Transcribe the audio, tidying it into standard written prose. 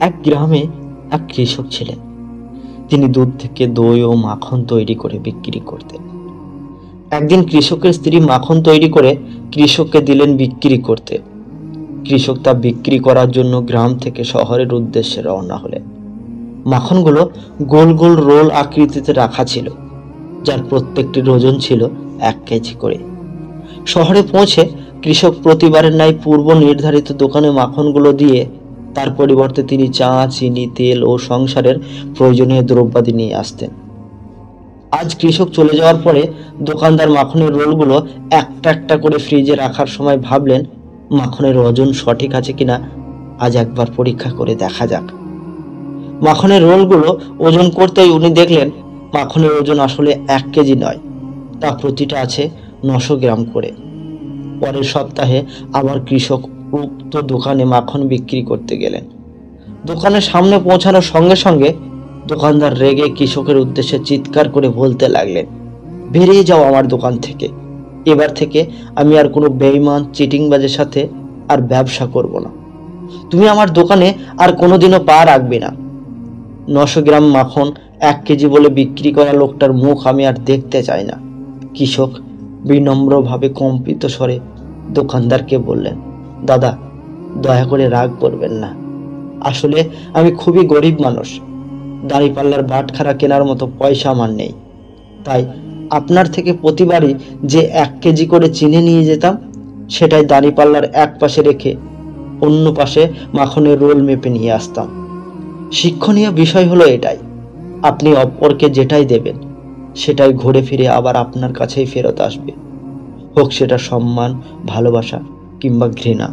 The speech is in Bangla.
এক গ্রামে এক কৃষক ছিলেন। তিনি দুধ থেকে দই ও মাখন তৈরি করে বিক্রি করতেন। একদিন কৃষকের স্ত্রী মাখন তৈরি করে কৃষককে দিলেন বিক্রি করতে। কৃষক তা বিক্রি করার জন্য গ্রাম থেকে শহরের উদ্দেশ্যে রওনা হলেন। মাখনগুলো গোল গোল রোল আকৃতিতে রাখা ছিল, যার প্রত্যেকটির ওজন ছিল 1 কেজি করে। শহরে পৌঁছে কৃষক প্রতিবারের ন্যায় পূর্ব নির্ধারিত দোকানে মাখনগুলো দিয়ে তার পরিবর্তে তিনি চা, চিনি, তেল ও সংসারের প্রয়োজনীয় দ্রব্যাদি নিয়ে আসতেন। আজ কৃষক চলে যাওয়ার পরে দোকানদার মাখনের রোলগুলো একটা একটা করে ফ্রিজে রাখার সময় ভাবলেন, মাখনের ওজন সঠিক আছে কিনা আজ একবার পরীক্ষা করে দেখা যাক। মাখনের রোলগুলো ওজন করতেই উনি দেখলেন মাখনের ওজন আসলে 1 কেজি নয়, তা প্রতিটা আছে 900 গ্রাম করে। পরের সপ্তাহে আবার কৃষক উক্ত দোকানে মাখন বিক্রি করতে গেলেন। দোকানের সামনে পৌঁছানোর সঙ্গে সঙ্গে দোকানদার রেগে কৃষকের উদ্দেশ্যে চিৎকার করে বলতে লাগলেন, বেরিয়ে যাও আমার দোকান থেকে। এবার থেকে আমি আর কোনো বেঈমান চিটিংবাজের সাথে আর ব্যবসা করব না। তুমি আমার দোকানে আর কোনোদিনও পা রাখবে না। 900 গ্রাম মাখন 1 কেজি বলে বিক্রি করা লোকটার মুখ আমি আর দেখতে চাই না। কৃষক বিনম্রভাবে কম্পিত স্বরে দোকানদারকে বললেন, দাদা, দয়া করে রাগ করবেন না। আসলে আমি খুবই গরিব মানুষ। দাঁড়িপাল্লার বাটখারা কেনার মতো পয়সা আমার নেই। তাই আপনার থেকে প্রতিবারই যে 1 কেজি করে চিনি নিয়ে যেতাম, সেটাই দাঁড়িপাল্লার এক পাশে রেখে অন্য পাশে মাখনের রোল মেপে নিয়ে আসতাম। শিক্ষণীয় বিষয় হলো এটাই, আপনি অপরকে যেটাই দেবেন সেটাই ঘুরে ফিরে আবার আপনার কাছেই ফেরত আসবে, হোক সেটা সম্মান, ভালোবাসা কিংবা ঘৃণা।